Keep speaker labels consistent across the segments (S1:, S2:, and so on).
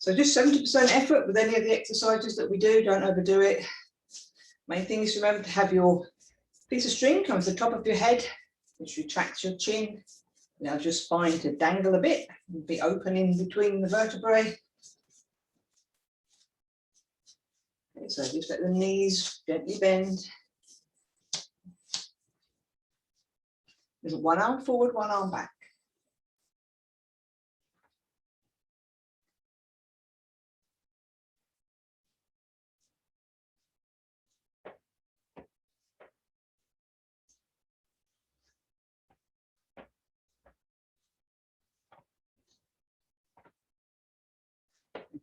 S1: So just 70% effort with any of the exercises that we do, don't overdo it. Main thing is to remember to have your piece of string come to the top of your head, which retracts your chin. Allows your spine to dangle a bit, and be open in between the vertebrae. Okay, so just let the knees gently bend. There's one arm forward, one arm back.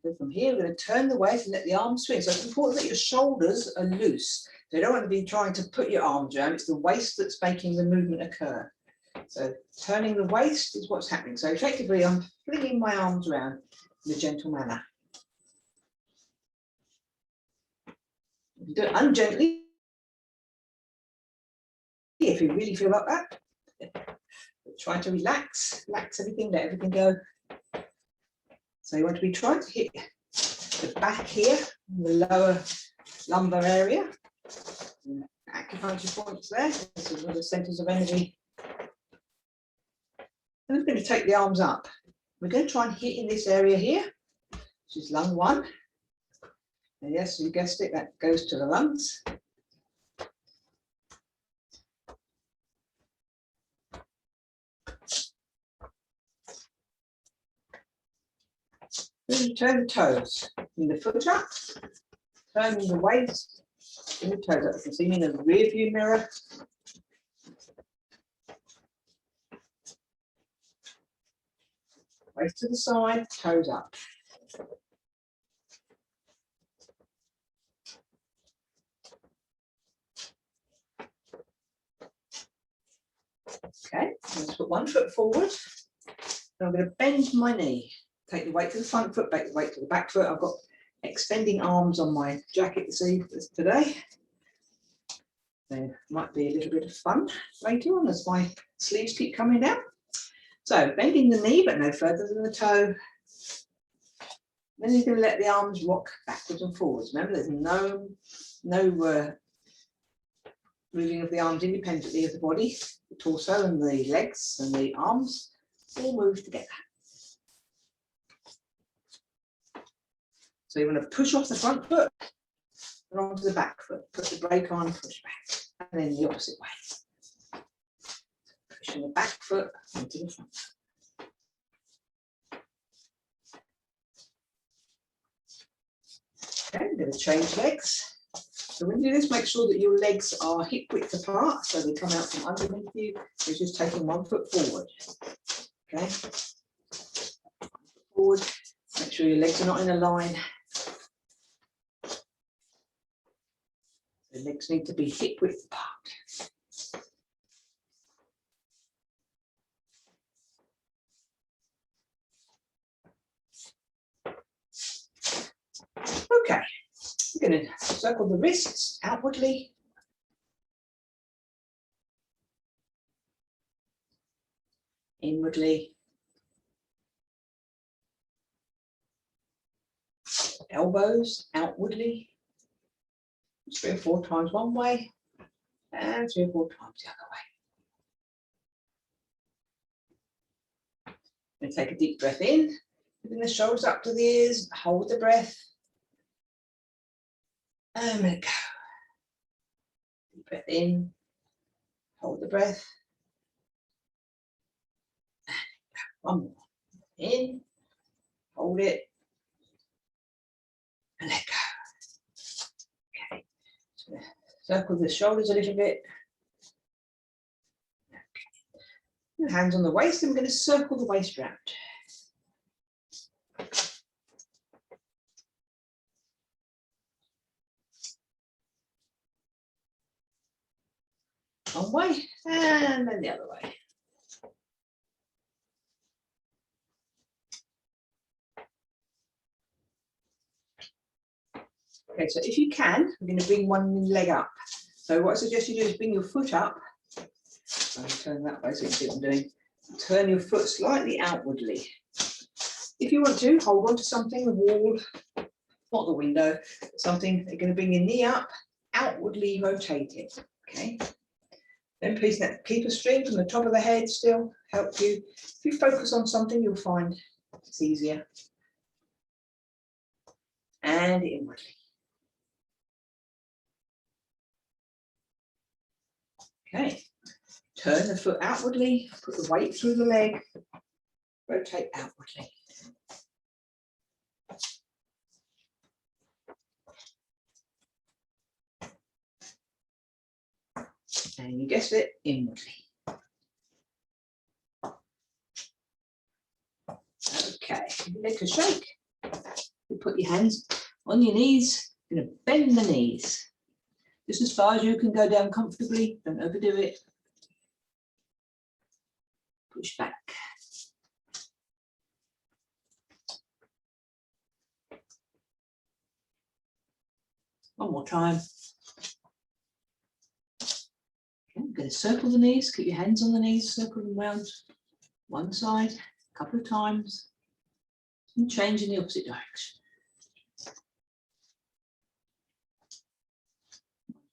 S1: So from here, we're going to turn the waist and let the arms swing. So it's important that your shoulders are loose. So you don't want to be trying to put your arms around. It's the waist that's making the movement occur. So turning the waist is what's happening. So effectively, I'm flinging my arms around in a gentle manner. If you do it ungently, if you really feel like that, try to relax everything, let everything go. So you want to be trying to hit the back here, the lower lumbar area. Acupuncture points there. This is where the centers of energy. And we're going to take the arms up. We're going to try and hit in this area here, which is lung 1. And yes, you guessed it, that goes to the lungs. Then turn the toes, bring the foot up, turning the waist, and the toes up. You can see me in the rear view mirror. Waist to the side, toes up. Okay, let's put one foot forward. And I'm going to bend my knee. Take the weight to the front foot, take the weight to the back foot. I've got extending arms on my jacket today. There might be a little bit of fun later on as my sleeves keep coming down. So bending the knee, but no further than the toe. Then you're going to let the arms rock backwards and forwards. Remember, there's no moving of the arms independently of the body. The torso and the legs and the arms all move together. So you want to push off the front foot and onto the back foot. Put the brake on, push back, and then the opposite way. Pushing the back foot onto the front foot. Okay, I'm going to change legs. So when you do this, make sure that your legs are hip width apart, so they come out from underneath you. You're just taking one foot forward. Okay, forward. Make sure your legs are not in a line. The legs need to be hip width apart. Okay, we're going to circle the wrists outwardly. Inwardly. Elbows outwardly. 3 or 4 times one way and 3 or 4 times the other way. And take a deep breath in, bring the shoulders up to the ears, hold the breath, and let go. Deep breath in, hold the breath, and one more. In, hold it, and let go. Okay. So circle the shoulders a little bit. Okay. Hands on the waist, and we're going to circle the waist round. One way, and then the other way. Okay, so if you can, we're going to bring one leg up. So what I suggest you do is bring your foot up. I'm going to turn that way so you can see what I'm doing. Turn your foot slightly outwardly. If you want to, hold on to something, the wall, not the window, something. You're going to bring your knee up, outwardly rotate it. Okay. Then please keep a string from the top of the head still, help you. If you focus on something, you'll find it's easier. And inwardly. Okay. Turn the foot outwardly, put the weight through the leg, rotate outwardly. And you guessed it, inwardly. Okay, leg to shake. You put your hands on your knees, you're going to bend the knees. Just as far as you can go down comfortably, don't overdo it. Push back. One more time. Okay, I'm going to circle the knees, keep your hands on the knees, circle them round one side a couple of times, and change in the opposite direction.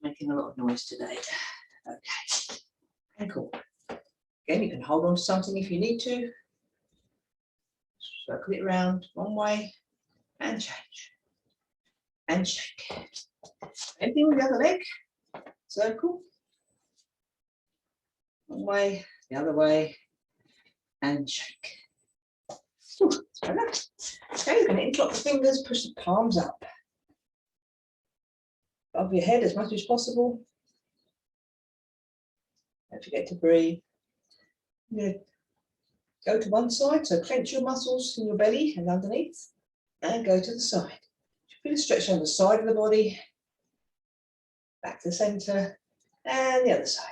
S1: Making a lot of noise today. Okay, and cool. Again, you can hold on to something if you need to. Circle it around one way and change. And shake. Same thing with the other leg. Circle. One way, the other way, and shake. Ooh, that's better. Okay, you're going to interlock the fingers, push the palms up. Above your head as much as possible. Don't forget to breathe. You're going to go to one side, so clench your muscles in your belly and underneath, and go to the side. Feel a stretch on the side of the body, back to the centre, and the other side.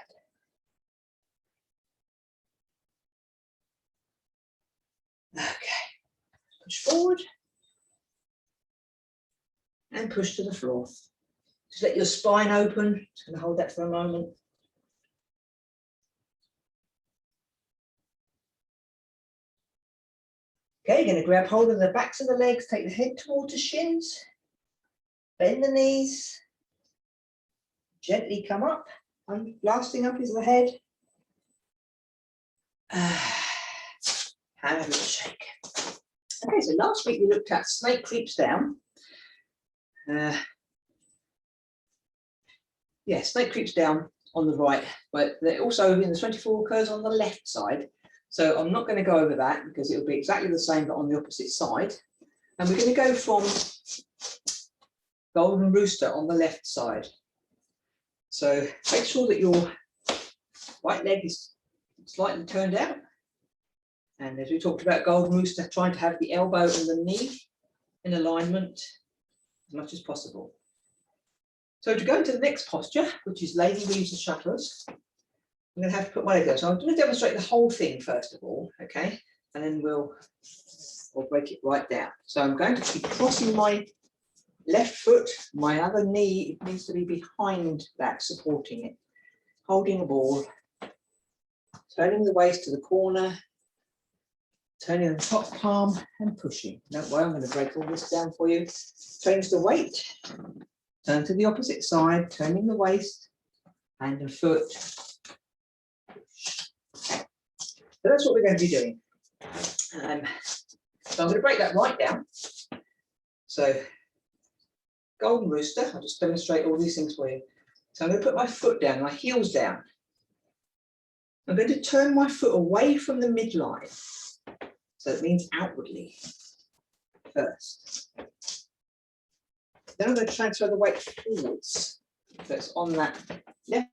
S1: Okay, push forward, and push to the floor. Just let your spine open. Just going to hold that for a moment. Okay, you're going to grab hold of the backs of the legs, take the head towards the shins, bend the knees, gently come up, and last thing up is the head. And a little shake. Okay, so last week we looked at snake creeps down. Yeah, snake creeps down on the right, but also in the 24 occurs on the left side. So I'm not going to go over that because it will be exactly the same, but on the opposite side. And we're going to go from golden rooster on the left side. So make sure that your right leg is slightly turned out. And as we talked about golden rooster, trying to have the elbow and the knee in alignment as much as possible. So to go into the next posture, which is lady weaves and shuttles, I'm going to have to put my leg there. So I'm going to demonstrate the whole thing first of all, okay? And then we'll break it right down. So I'm going to keep crossing my left foot, my other knee, it needs to be behind that, supporting it. Holding the ball, turning the waist to the corner, turning the top palm and pushing. Don't worry, I'm going to break all this down for you. Change the weight, turn to the opposite side, turning the waist, hand and foot. Okay. So that's what we're going to be doing. So I'm going to break that right down. So golden rooster, I'll just demonstrate all these things for you. So I'm going to put my foot down, my heels down. I'm going to turn my foot away from the midline. So it means outwardly first. Then I'm going to transfer the weight forwards. So it's on that left.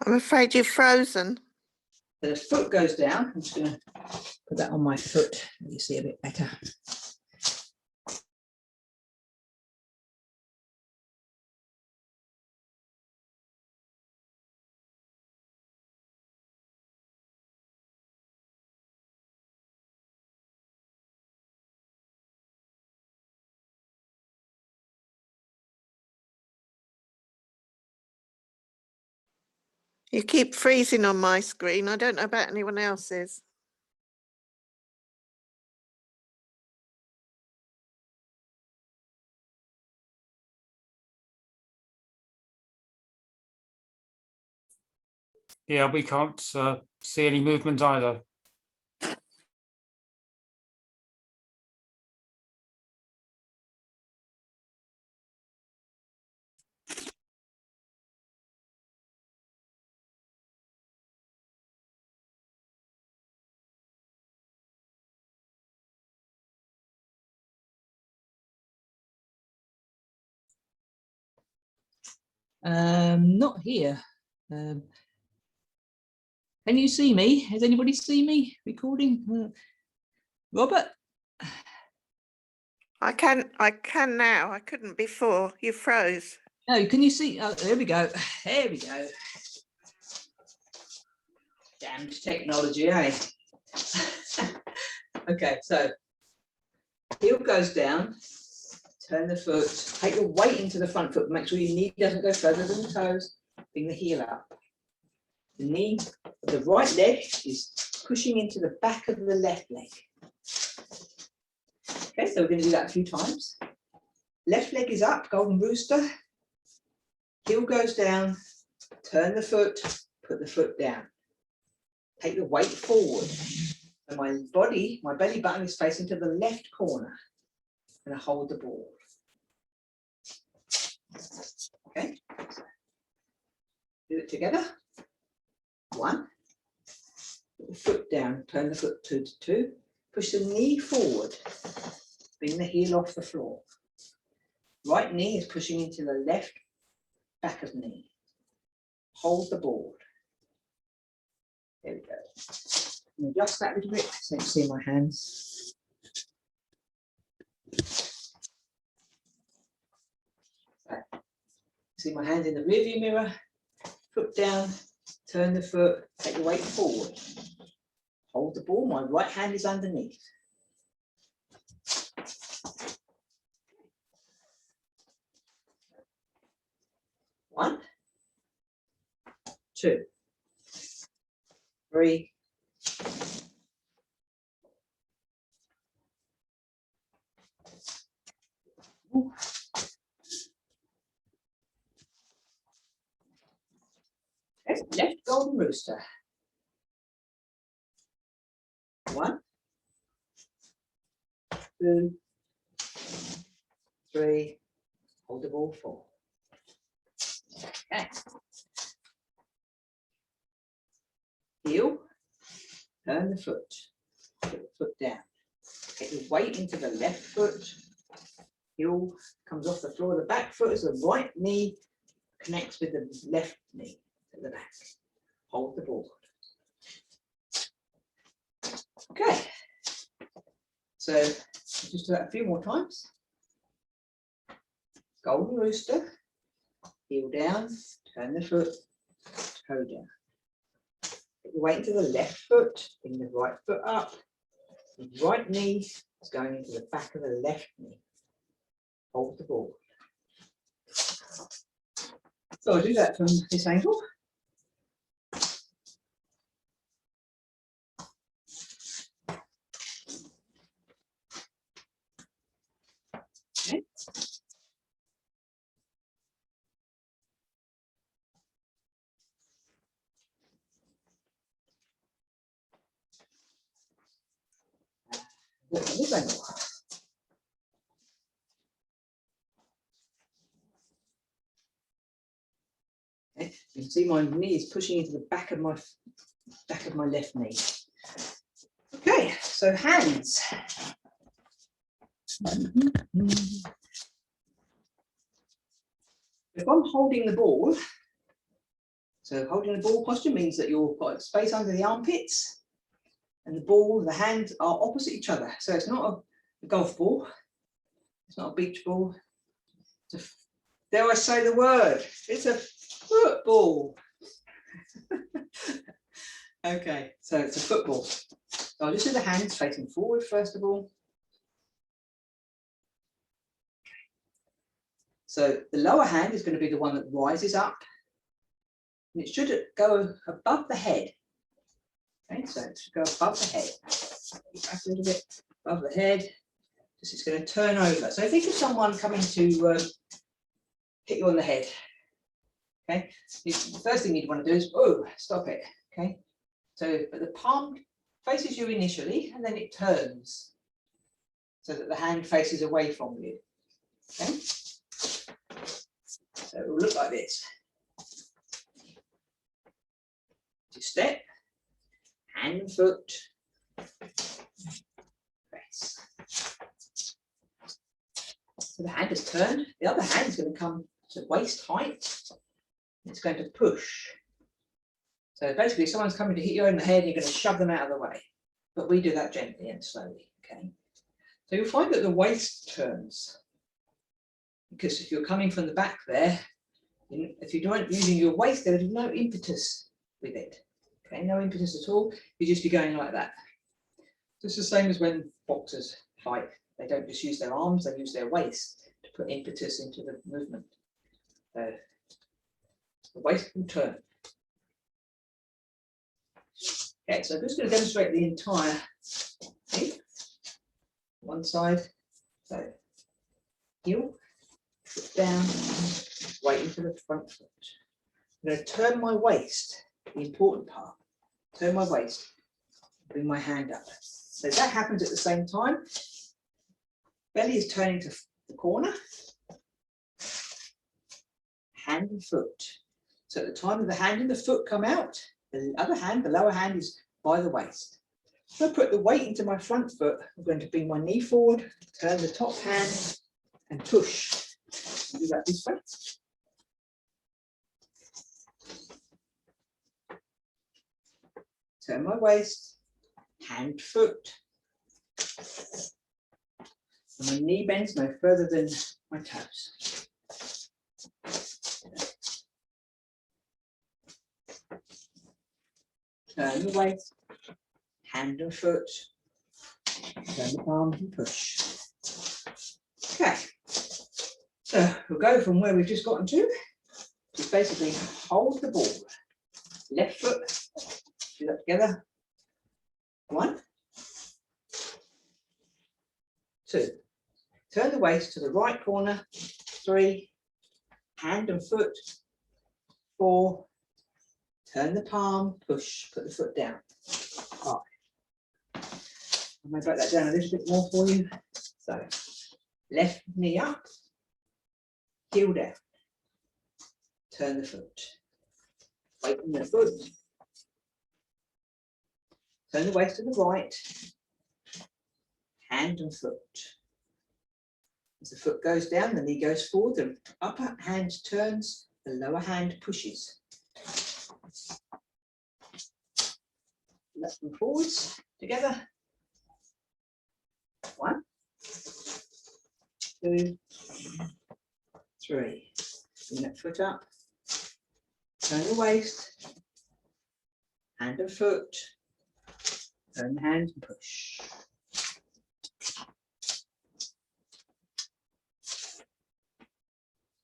S2: I'm afraid you're frozen.
S1: So the foot goes down. I'm just going to put that on my foot. You see a bit better.
S2: You keep freezing on my screen. I don't know about anyone else's.
S3: Yeah, we can't see any movement either.
S1: Not here. Can you see me? Has anybody seen me recording? Robert?
S2: I can now. I couldn't before. You froze.
S1: No, can you see? Oh, there we go. There we go. Damned technology, eh? Okay, so heel goes down, turn the foot, take your weight into the front foot, make sure your knee doesn't go further than the toes, bring the heel up. The knee of the right leg is pushing into the back of the left leg. Okay, so we're going to do that a few times. Left leg is up, golden rooster. Heel goes down, turn the foot, put the foot down. Take the weight forward. And my body, my belly button is facing to the left corner. I'm going to hold the ball. Okay. Do it together. 1. Put the foot down, turn the foot 2 to 2. Push the knee forward. Bring the heel off the floor. Right knee is pushing into the left back of knee. Hold the board. There we go. Adjust that a little bit so you can see my hands. See my hands in the rearview mirror. Foot down, turn the foot, take the weight forward. Hold the ball, my right hand is underneath. One, 2, 3, 4. Okay, left golden rooster. 1, 2, 3, hold the ball 4. Okay. Heel, turn the foot, put the foot down. Get the weight into the left foot. Heel comes off the floor of the back foot as the right knee connects with the left knee at the back. Hold the ball. Okay. So just do that a few more times. Golden rooster. Heel down, turn the foot, toe down. Get the weight into the left foot, bring the right foot up. The right knee is going into the back of the left knee. Hold the ball. So I'll do that from this angle. Okay. This angle. Okay. You can see my knee is pushing into the back of my left knee. Okay, so hands. If I'm holding the ball, so holding the ball posture means that you've got space under the armpits and the ball, the hands are opposite each other. So it's not a golf ball, it's not a beach ball. Dare I say the word? It's a football. Okay, so it's a football. So I'll just do the hands facing forward first of all. So the lower hand is going to be the one that rises up. and it should go above the head. Okay, so it should go above the head. Back a little bit above the head. Just it's going to turn over. So think of someone coming to hit you on the head. Okay, the first thing you'd want to do is, oh, stop it. Okay, so but the palm faces you initially, and then it turns so that the hand faces away from you. Okay, so it will look like this. You step, hand and foot, press. So the hand is turned, the other hand is going to come to waist height. It's going to push. So basically, if someone's coming to hit you in the head, you're going to shove them out of the way. But we do that gently and slowly. Okay. So you'll find that the waist turns. Because if you're coming from the back there, if you weren't using your waist, there would be no impetus with it. Okay, no impetus at all. You just be going like that. So it's the same as when boxers fight. They don't just use their arms, they use their waist to put impetus into the movement. So the waist will turn. Okay, so I'm just going to demonstrate the entire thing. One side, so heel, foot down, waiting for the front foot. I'm going to turn my waist, the important part. Turn my waist, bring my hand up. So that happens at the same time. Belly is turning to the corner. Hand and foot. So at the time of the hand and the foot come out, the other hand, the lower hand, is by the waist. So I put the weight into my front foot. I'm going to bring my knee forward, turn the top hand and push. I'll do that this way. Turn my waist, hand, foot. And my knee bends no further than my toes. Turn the waist, hand and foot, turn the palm and push. Okay, so we'll go from where we've just gotten to basically hold the ball. Left foot, do that together. 1, 2. Turn the waist to the right corner. 3, hand and foot. 4, turn the palm, push, put the foot down. 5. I may break that down a little bit more for you. So, left knee up, heel down, turn the foot, open the foot, turn the waist to the right, hand and foot. As the foot goes down, the knee goes forward, the upper hand turns, the lower hand pushes. Left and forwards together. 1, 2, 3. Bring that foot up. Turn the waist. Hand and foot. Turn the hand and push.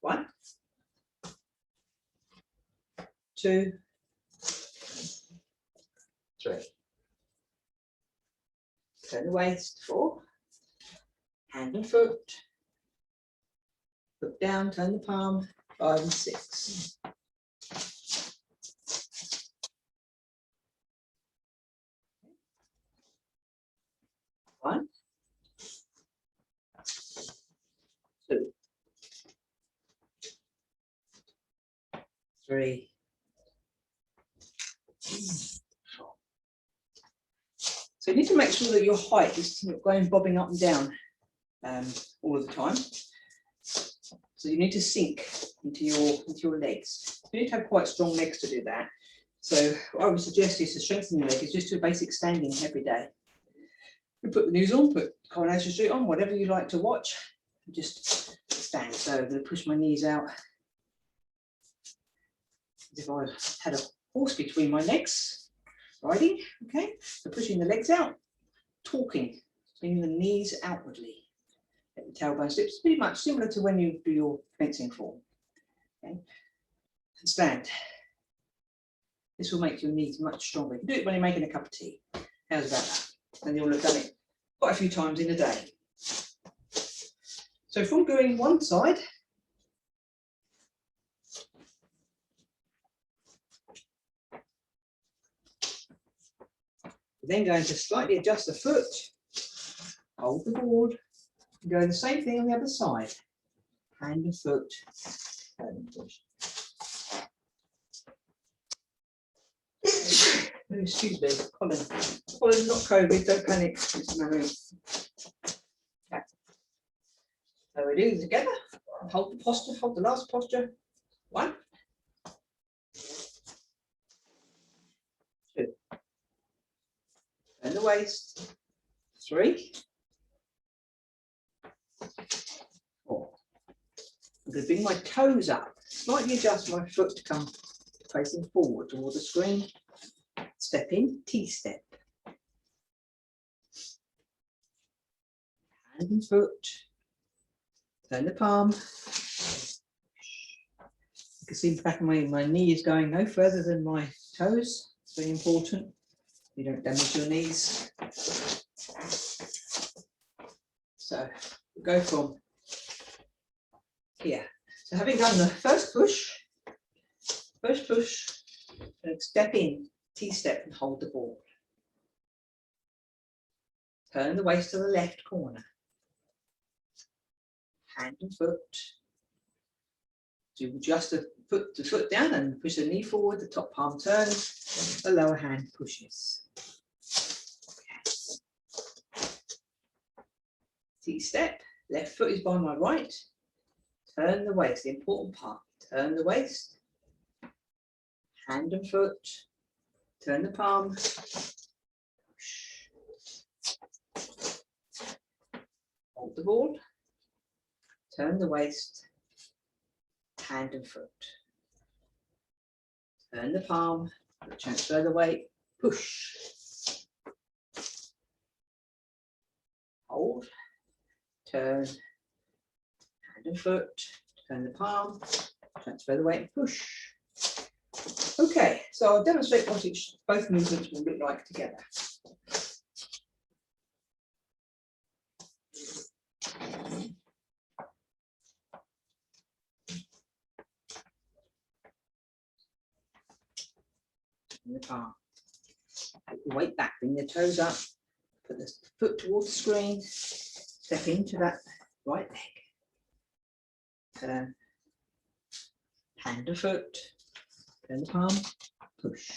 S1: One, 2, 3. Turn the waist. 4. Hand and foot. Foot down, turn the palm. 5 and 6. One, 2, 3, 4. So you need to make sure that your height is not going bobbing up and down all of the time. So you need to sink into your legs. You need to have quite strong legs to do that. So what I would suggest is to strengthen your leg is just do basic standing every day. You put the news on, put Coronation Street on, whatever you like to watch, just stand. So I'm going to push my knees out as if I had a horse between my legs, riding, okay? So pushing the legs out, talking, bringing the knees outwardly. Let the tailbone slip. It's pretty much similar to when you do your fencing form. Okay? And stand. This will make your knees much stronger. You can do it when you're making a cup of tea. How's about that? And you'll have done it quite a few times in a day. So from going one side, we're then going to slightly adjust the foot, hold the board, and go the same thing on the other side. Hand and foot, and push. Excuse me, Colin, not COVID, don't panic. It's Mary. Okay. So we do it together. Hold the posture, hold the last posture. 1, 2. Turn the waist. 3, 4. I'm going to bring my toes up, slightly adjust my foot to come facing forward toward the screen. Step in, T-step. Hand and foot. Turn the palm. You can see the back of my knee is going no further than my toes. It's very important. You don't damage your knees. So we'll go from here. So having done the first push, step in, T-step and hold the board. Turn the waist to the left corner. Hand and foot. So you adjust the foot down and push the knee forward, the top palm turns, the lower hand pushes. T-step, left foot is by my right. Turn the waist, the important part. Turn the waist. Hand and foot. Turn the palm. Hold the board. Turn the waist. Hand and foot. Turn the palm. Transfer the weight. Push. Hold. Turn. Hand and foot. Turn the palm. Transfer the weight and push. Okay, so I'll demonstrate what both movements will look like together. In the palm. Take the weight back, bring the toes up, put the foot towards the screen, step into that right leg. Turn. Hand and foot. Turn the palm, push.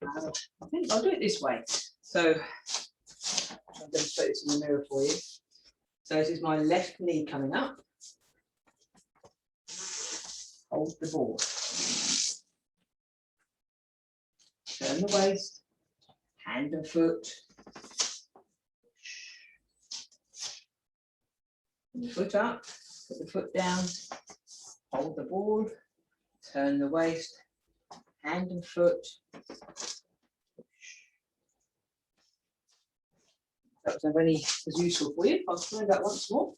S1: I think I'll do it this way. So I'll demonstrate this in the mirror for you. So this is my left knee coming up. Hold the board. Turn the waist, hand and foot. Put the foot up, put the foot down, hold the board. Turn the waist, hand and foot. That was only as useful for you. I'll try that once more.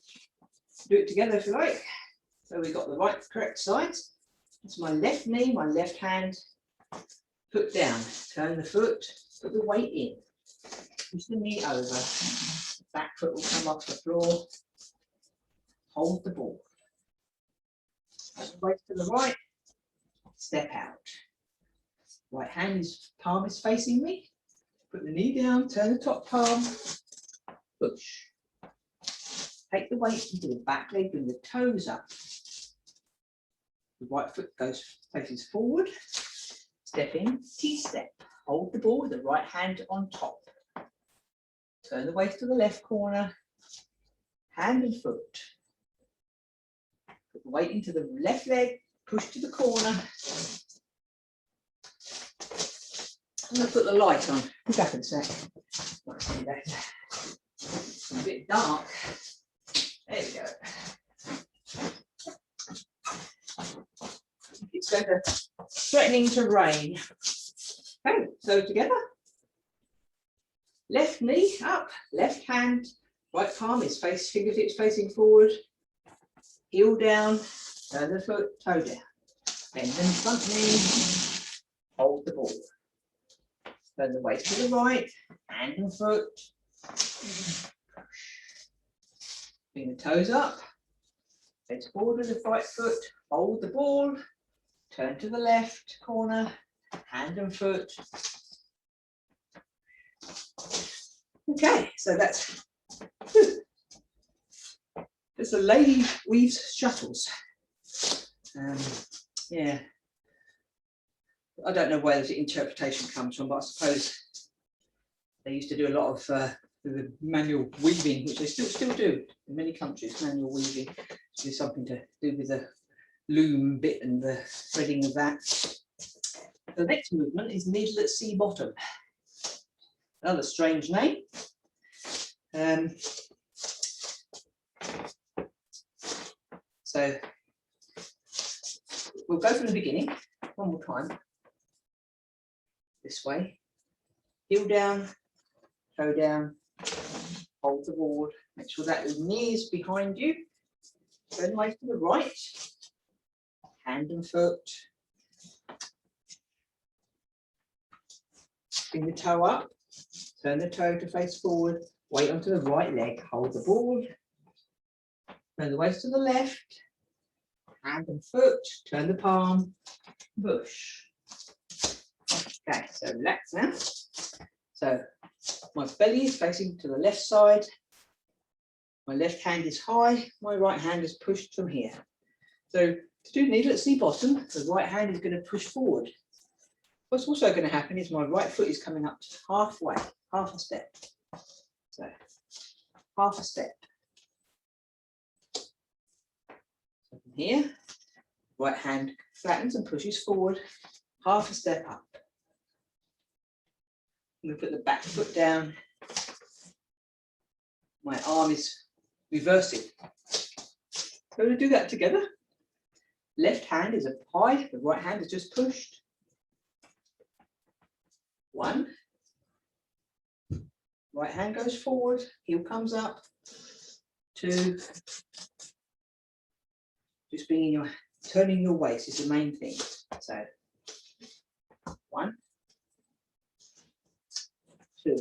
S1: Do it together if you like. So we've got the right correct sides. It's my left knee, my left hand. Foot down. Turn the foot. Put the weight in. Push the knee over. Back foot will come off the floor. Hold the board. Weight to the right. Step out. Right hand palm is facing me. Put the knee down, turn the top palm, push. Take the weight into the back leg, bring the toes up. The right foot faces forward. Step in, T-step. Hold the ball with the right hand on top. Turn the waist to the left corner. Hand and foot. Put the weight into the left leg. Push to the corner. I'm going to put the light on. Be back in a sec. Might see better. It's a bit dark. There we go. It's going to threatening to rain. Okay, so together. Left knee up, left hand, right palm is fingertips facing forward. Heel down. Turn the foot, toe down. Bend and front knee, hold the ball. Turn the weight to the right, hand and foot. Bring the toes up, face forward with the right foot, hold the ball, turn to the left corner, hand and foot. Okay, so that's it's a lady weaves shuttles. Yeah, I don't know where the interpretation comes from, but I suppose they used to do a lot of the manual weaving, which they still do in many countries. Manual weaving is something to do with the loom bit and the threading of that. The next movement is needle at sea bottom. Another strange name. So we'll go from the beginning one more time. This way, heel down, toe down, hold the board, make sure that your knee is behind you, turn away to the right, hand and foot, bring the toe up, turn the toe to face forward, weight onto the right leg, hold the board, turn the waist to the left, hand and foot, turn the palm, push. Okay, so relax now. So my belly is facing to the left side. My left hand is high. My right hand is pushed from here. So to do needle at sea bottom, the right hand is going to push forward. What's also going to happen is my right foot is coming up to halfway, half a step. So half a step. So from here, right hand flattens and pushes forward, half a step up. I'm going to put the back foot down. My arm is reversing. We're going to do that together. Left hand is up high, the right hand is just pushed. 1. Right hand goes forward, heel comes up. 2. Just turning your waist is the main thing. So 1, 2.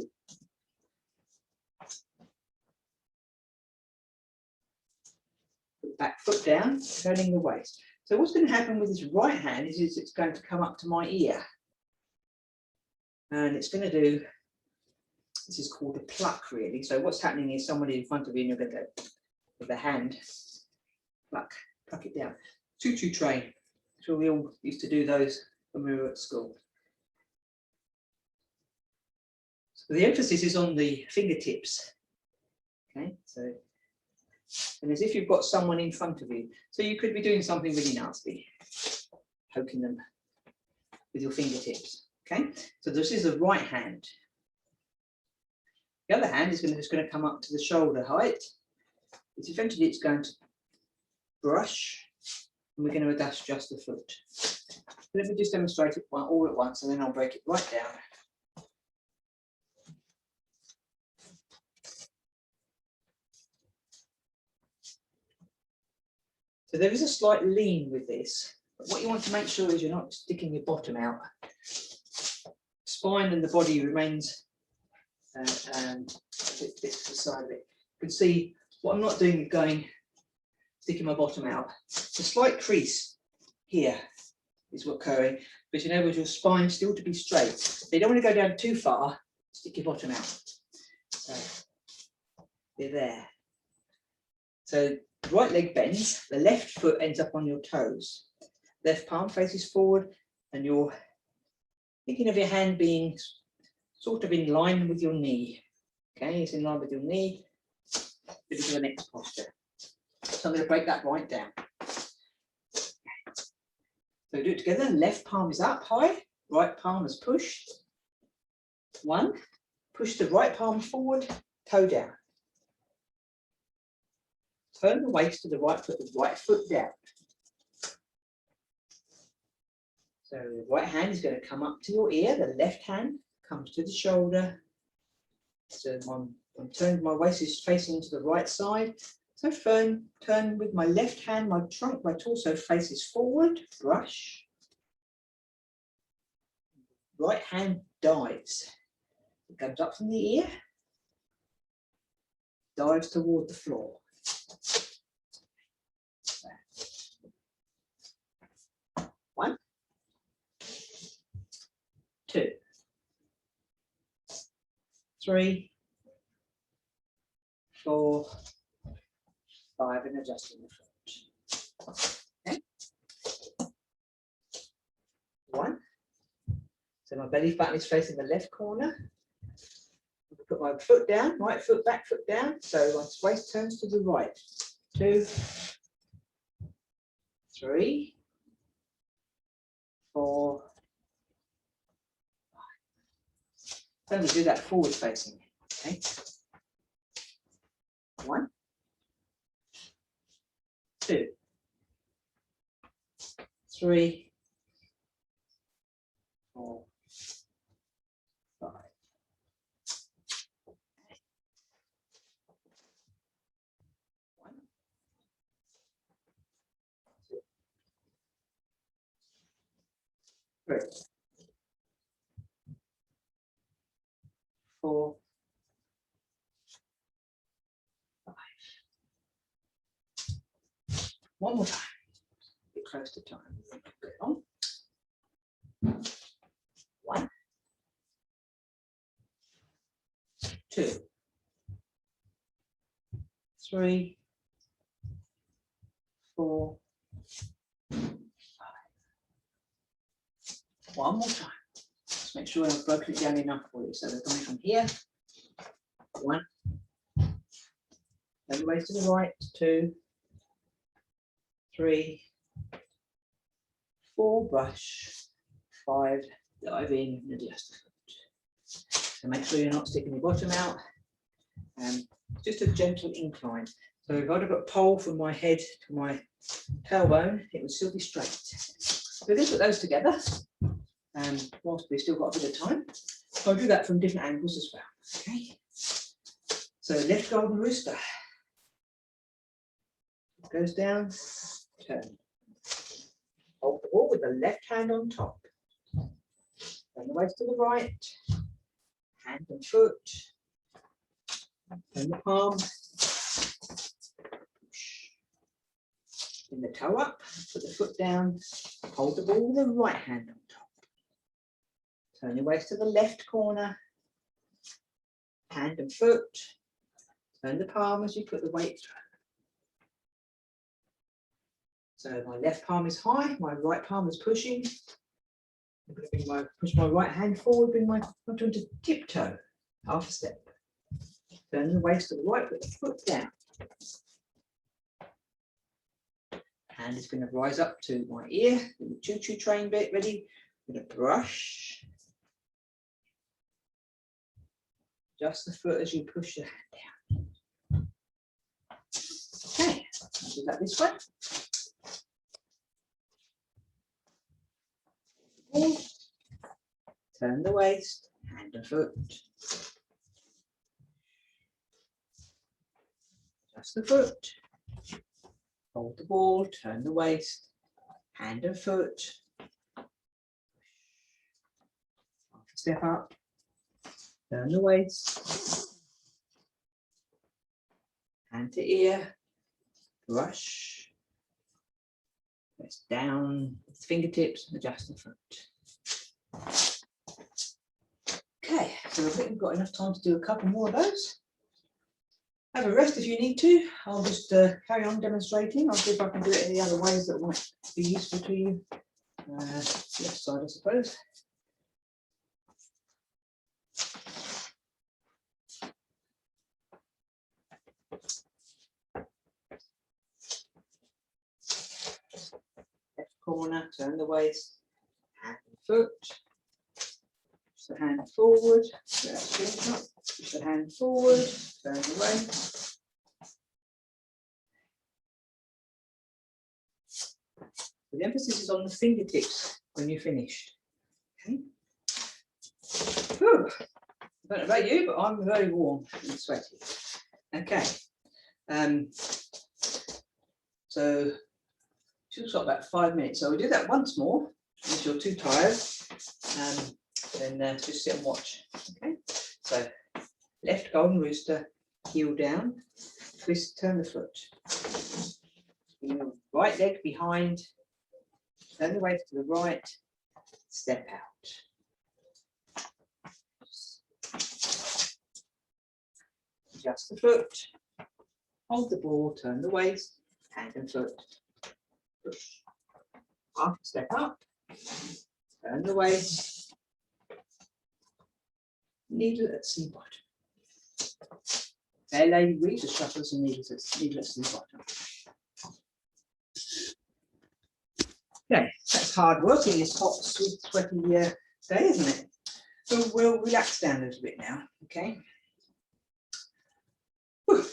S1: Put back foot down, turning the waist. So what's going to happen with this right hand is it's going to come up to my ear. And it's going to do, this is called a pluck really. So what's happening is somebody in front of you and you're going to go with the hand, pluck it down. Choo-choo train. So we all used to do those when we were at school. So the emphasis is on the fingertips. Okay, so, and as if you've got someone in front of you. So you could be doing something really nasty, poking them with your fingertips. Okay, so this is the right hand. The other hand is just going to come up to the shoulder height. It's eventually it's going to brush, and we're going to adjust the foot. Let me just demonstrate it all at once, and then I'll break it right down. So there is a slight lean with this, but what you want to make sure is you're not sticking your bottom out. Spine and the body remains a bit to the side of it. You can see what I'm not doing is sticking my bottom out. It's a slight crease here is what's occurring, but you enable your spine still to be straight. So you don't want to go down too far, stick your bottom out. So you're there. So right leg bends, the left foot ends up on your toes. Left palm faces forward, and you're thinking of your hand being sort of in line with your knee. Okay, it's in line with your knee. This is the next posture. So I'm going to break that right down. So do it together. Left palm is up high, right palm is pushed. 1, push the right palm forward, toe down. Turn the waist to the right foot down. So the right hand is going to come up to your ear, the left hand comes to the shoulder. So I'm turning, my waist is facing to the right side. So turn with my left hand, my trunk, my torso faces forward, brush. right hand dives. It comes up from the ear, dives toward the floor. 1, 2, 3, 4, 5, and adjusting the foot. Okay. 1. So my belly button is facing the left corner. Put my foot down, right foot, back foot down. So my waist turns to the right. 2, 3, 4, 5. Then we do that forward facing. Okay. 1, 2, 3, 4, 5. 1, 2, 3, 4, 5. One more time. Get close to time. Go on. 1, 2, 3, 4, 5. One more time. Just make sure I've broken it down enough for you. So they're coming from here. 1. Then the waist to the right. 2, 3, 4, brush. 5, dive in and adjust the foot. So make sure you're not sticking your bottom out. Just a gentle incline. So if I'd have got a pole from my head to my tailbone, it would still be straight. So we're going to put those together. Whilst we've still got a bit of time, I'll do that from different angles as well. Okay. So left golden rooster. Goes down, turn. Hold the ball with the left hand on top. Turn the waist to the right, hand and foot. Turn the palm. Bring the toe up, put the foot down, hold the ball with the right hand on top. Turn your waist to the left corner, hand and foot. Turn the palm as you put the weight through. So my left palm is high, my right palm is pushing. I'm going to push my right hand forward, bring my foot into tiptoe, half a step. Turn the waist to the right, put the foot down. Hand is going to rise up to my ear, the choo-choo train bit ready. I'm going to brush. Just the foot as you push your hand down. Okay, I'll do that this way. Turn the waist, hand and foot. Just the foot. Hold the ball, turn the waist, hand and foot. Step up, turn the waist. Hand to ear, brush. Press down with fingertips, adjust the foot. Okay, so I think we've got enough time to do a couple more of those. Have a rest if you need to. I'll just carry on demonstrating. I'll see if I can do it in the other ways that might be useful to you. Left side, I suppose. Left corner, turn the waist, hand and foot. Push the hand forward, push the hand forward, turn the waist. The emphasis is on the fingertips when you're finished. Okay. Whew. I don't know about you, but I'm very warm and sweaty. Okay. So just got about 5 minutes. So we'll do that once more if you're too tired. then just sit and watch. Okay, so left golden rooster, heel down, twist, turn the foot. Your right leg behind, turn the weight to the right, step out. Adjust the foot, hold the ball, turn the waist, hand and foot, push. Half step up, turn the waist, needle at C bottom. Fair lady reach the shuffles and needle at C bottom. Okay, that's hard work in this hot, sweet, sweaty day, isn't it? So we'll relax down a little bit now, okay? Whew.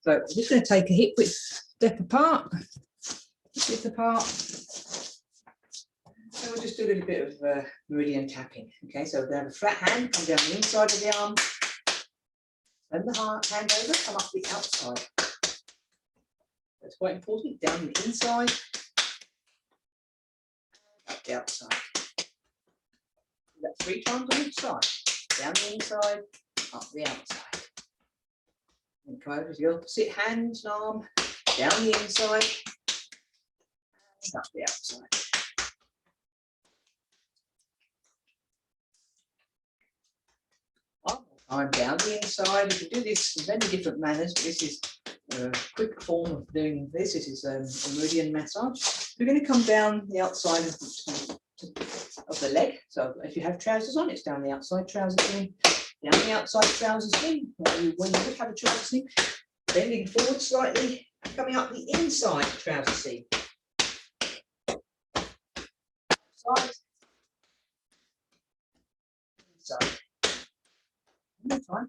S1: So I'm just going to take a hip width step apart, hip width apart. And we'll just do a little bit of meridian tapping. Okay, so we're going to have a flat hand, come down the inside of the arm, turn the hand over, come up the outside. That's quite important, down the inside, up the outside. Do that 3 times on each side. Down the inside, up the outside. And come over to the opposite hand and arm, down the inside, and up the outside. One more time, down the inside. You can do this in many different manners, but this is a quick form of doing this. This is a meridian massage. We're going to come down the outside of the leg. So if you have trousers on, it's down the outside trousers in, down the outside trousers in. When you would have a trouser seam, bending forward slightly, coming up the inside trouser seam. Side, inside. One more time.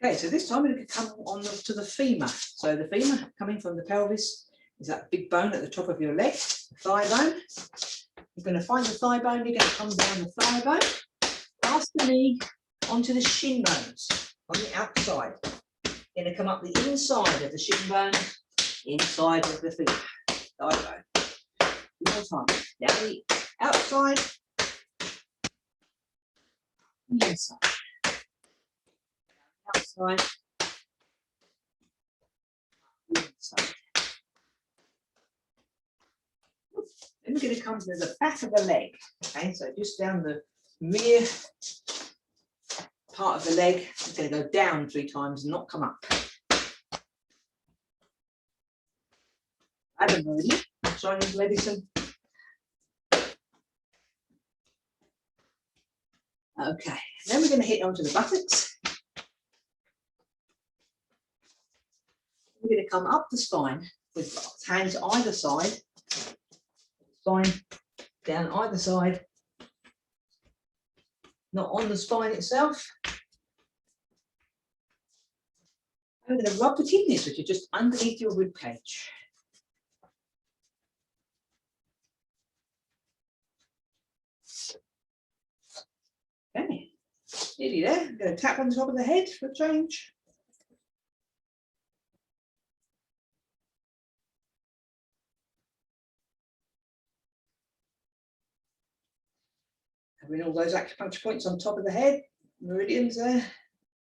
S1: Okay, so this time we're going to come on to the femur. So the femur coming from the pelvis is that big bone at the top of your leg, the thigh bone. You're going to find the thigh bone, you're going to come down the thigh bone, past the knee, onto the shin bones on the outside. You're going to come up the inside of the shin bone, inside of the femur, thigh bone. One more time, down the outside, the inside. Outside, inside. Then we're going to come to the back of the leg. Okay, so just down the rear part of the leg. It's going to go down 3 times and not come up. Add a meridian. Chinese medicine. Okay, then we're going to hit onto the buttocks. We're going to come up the spine with hands either side, spine down either side, not on the spine itself. And we're going to rub the kidneys, which are just underneath your rib cage. Okay, nearly there. I'm going to tap on the top of the head for a change. Having all those acupuncture points on top of the head, meridians there.